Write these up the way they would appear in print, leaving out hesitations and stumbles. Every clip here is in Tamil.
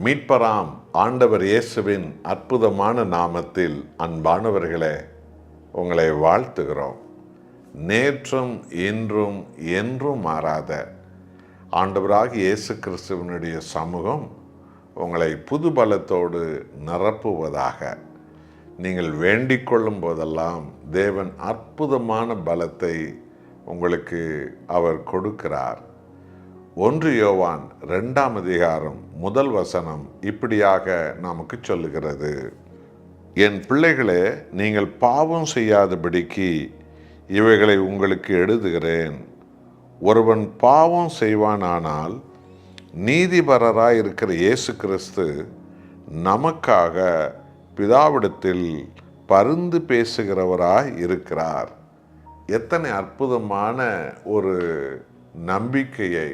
மீட்பராம் ஆண்டவர் இயேசுவின் அற்புதமான நாமத்தில் அன்பானவர்களே, உங்களை வாழ்த்துகிறோம். நேற்றும் இன்றும் என்றும் மாறாத ஆண்டவராகிய இயேசு கிறிஸ்துவினுடைய சமூகம் உங்களை புது பலத்தோடு நிரப்புவதாக. நீங்கள் வேண்டிக் கொள்ளும் போதெல்லாம் தேவன் அற்புதமான பலத்தை உங்களுக்கு அவர் கொடுக்கிறார். 1 யோவான் 2ஆம் அதிகாரம் 1 வசனம் இப்படியாக நமக்கு சொல்லுகிறது: என் பிள்ளைகளே, நீங்கள் பாவம் செய்யாதபடிக்கு இவைகளை உங்களுக்கு எழுதுகிறேன். ஒருவன் பாவம் செய்வானானால் நீதிபரராய் இருக்கிற இயேசு கிறிஸ்து நமக்காக பிதாவிடத்தில் பரிந்து பேசுகிறவராய் இருக்கிறார். எத்தனை அற்புதமான ஒரு நம்பிக்கையை,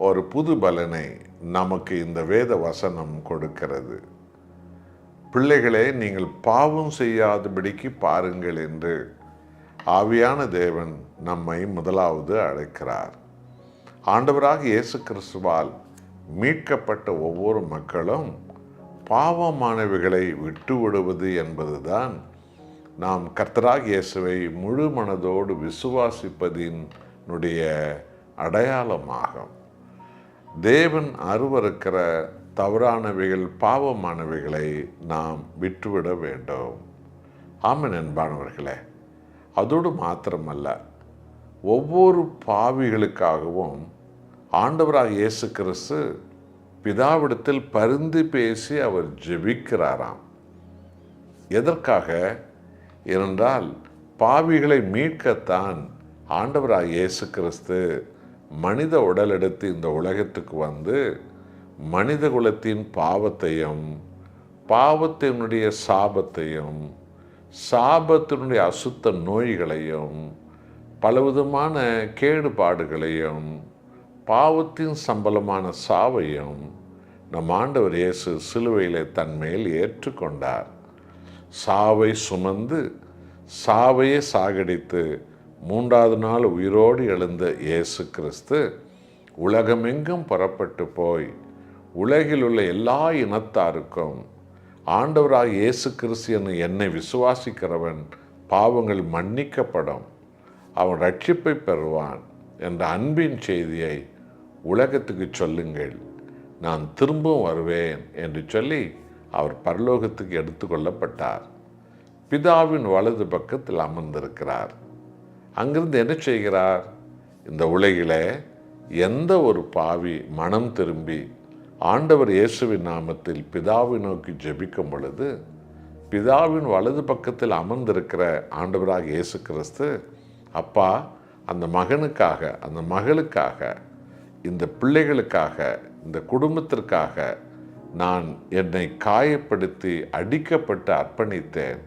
ஒரு புது பலனை நமக்கு இந்த வேத வசனம் கொடுக்கிறது. பிள்ளைகளே, நீங்கள் பாவம் செய்யாதபடிக்கு பாருங்கள் என்று ஆவியான தேவன் நம்மை முதலாவது அழைக்கிறார். ஆண்டவராக இயேசு கிறிஸ்துவால் மீட்கப்பட்ட ஒவ்வொரு மக்களும் பாவமானவைகளை விட்டு விடுவது என்பதுதான் நாம் கர்த்தராகிய இயேசுவை முழு மனதோடு விசுவாசிப்பதினுடைய அடையாளமாகும். தேவன் அருவருக்கிற தவறானவைகள், பாவமானவைகளை நாம் விட்டுவிட வேண்டும். ஆமென் அன்பானவர்களே. அதோடு மாத்திரமல்ல, ஒவ்வொரு பாவிகளுக்காகவும் ஆண்டவராகிய இயேசு கிறிஸ்து பிதாவிடத்தில் பரிந்து பேசி அவர் ஜெபிக்கிறாராம். எதற்காக? ஏனென்றால் பாவிகளை மீட்கத்தான் ஆண்டவராகிய இயேசு கிறிஸ்து மனித உடல் எடுத்து இந்த உலகத்துக்கு வந்து மனித குலத்தின் பாவத்தையும், பாவத்தினுடைய சாபத்தையும், சாபத்தினுடைய அசுத்த நோய்களையும், பலவிதமான கேடுபாடுகளையும், பாவத்தின் சம்பளமான சாவையும் நம் ஆண்டவர் இயேசு சிலுவையிலே தன்மேல் ஏற்றுக்கொண்டார். சாவை சுமந்து, சாவையே சாகடித்து 3ஆவது நாள் உயிரோடு எழுந்த இயேசு கிறிஸ்து உலகமெங்கும் புறப்பட்டு போய் உலகில் உள்ள எல்லா இனத்தாருக்கும் ஆண்டவராக இயேசு கிறிஸ்து என்னை விசுவாசிக்கிறவன் பாவங்கள் மன்னிக்கப்படும், அவன் ரட்சிப்பை பெறுவான் என்ற அன்பின் செய்தியை உலகத்துக்கு சொல்லுங்கள், நான் திரும்பவும் வருவேன் என்று சொல்லி அவர் பரலோகத்துக்கு எடுத்துக்கொள்ளப்பட்டார். பிதாவின் வலது பக்கத்தில் அமர்ந்திருக்கிறார். அங்கிருந்து என்ன செய்கிறார்? இந்த உலகிலே எந்த ஒரு பாவி மனம் திரும்பி ஆண்டவர் இயேசுவின் நாமத்தில் பிதாவை நோக்கி ஜெபிக்கும் பொழுது, பிதாவின் வலது பக்கத்தில் அமர்ந்திருக்கிற ஆண்டவராக இயேசு கிறிஸ்து, அப்பா, அந்த மகனுக்காக, அந்த மகளுக்காக, இந்த பிள்ளைகளுக்காக, இந்த குடும்பத்திற்காக நான் என்னை காயப்படுத்தி அடிக்கப்பட்டு அர்ப்பணித்தேன்.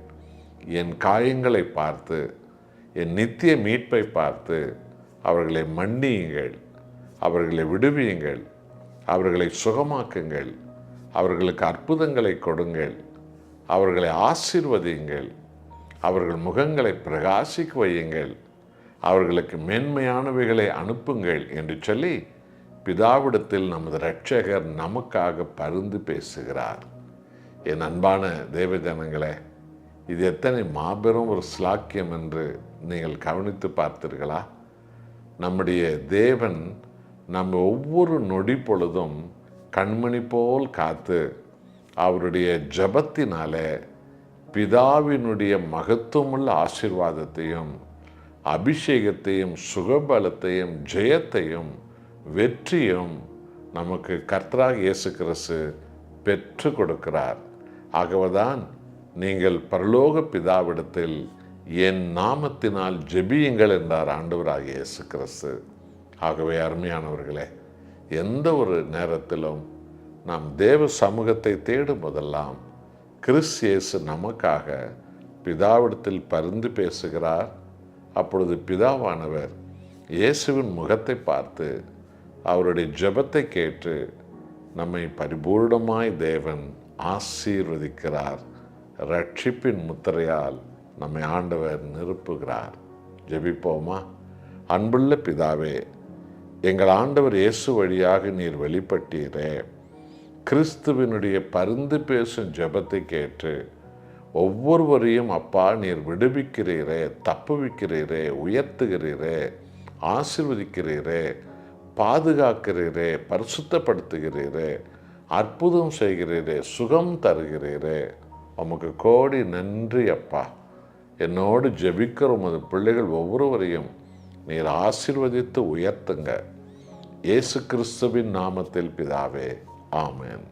என் காயங்களை பார்த்து, என் நித்திய மீட்பை பார்த்து அவர்களை மன்னியுங்கள், அவர்களை விடுவியுங்கள், அவர்களை சுகமாக்குங்கள், அவர்களுக்கு அற்புதங்களை கொடுங்கள், அவர்களை ஆசீர்வதியுங்கள், அவர்கள் முகங்களை பிரகாசிக்க வையுங்கள், அவர்களுக்கு மேன்மையானவைகளை அனுப்புங்கள் என்று சொல்லி பிதாவிடத்தில் நமது இரட்சகர் நமக்காக பரிந்து பேசுகிறார். என் அன்பான தேவஜனங்களே, இது எத்தனை மாபெரும் ஒரு ஸ்லாக்கியம் என்று நீங்கள் கவனித்து பார்த்தீர்களா? நம்முடைய தேவன் நம்ம ஒவ்வொரு நொடி பொழுதும் கண்மணி போல் காத்து அவருடைய ஜபத்தினாலே பிதாவினுடைய மகத்துவமுள்ள ஆசீர்வாதத்தையும், அபிஷேகத்தையும், சுகபலத்தையும், ஜெயத்தையும், வெற்றியும் நமக்கு கர்த்தராகிய இயேசு கிறிஸ்து பெற்று கொடுக்கிறார். ஆகவேதான் நீங்கள் பரலோக பிதாவிடத்தில் என் நாமத்தினால் ஜெபியுங்கள் என்றார் ஆண்டவராகிய இயேசு கிறிஸ்து. ஆகவே அருமையானவர்களே, எந்த ஒரு நேரத்திலும் நாம் தேவ சமூகத்தை தேடும் போதெல்லாம் கிறிஸ்து இயேசு நமக்காக பிதாவிடத்தில் பரிந்து பேசுகிறார். அப்பொழுது பிதாவானவர் இயேசுவின் முகத்தை பார்த்து அவருடைய ஜெபத்தை கேட்டு நம்மை பரிபூர்ணமாய் தேவன் ஆசீர்வதிக்கிறார். ரட்சிப்பின் முத்திரையால் நம்மை ஆண்டவர் நிரப்புகிறார். ஜெபிப்போமா? அன்புள்ள பிதாவே, எங்கள் ஆண்டவர் இயேசு வழியாக நீர் வெளிப்பட்டீரே, கிறிஸ்துவினுடைய பரிந்து பேசும் ஜெபத்தை கேட்டு ஒவ்வொருவரையும் அப்பா நீர் விடுவிக்கிறீரே, தப்புவிக்கிறீரே, உயர்த்துகிறீரே, ஆசீர்வதிக்கிறீரே, பாதுகாக்கிறீரே, பரிசுத்தப்படுத்துகிறீரே, அற்புதம் செய்கிறீரே, சுகம் தருகிறீரே. உமக்கு கோடி நன்றி அப்பா. என்னோடு ஜெபிக்கிற உமது பிள்ளைகள் ஒவ்வொருவரையும் நீர் ஆசீர்வதித்து உயர்த்துங்க. இயேசு கிறிஸ்துவின் நாமத்தில் பிதாவே, ஆமென்.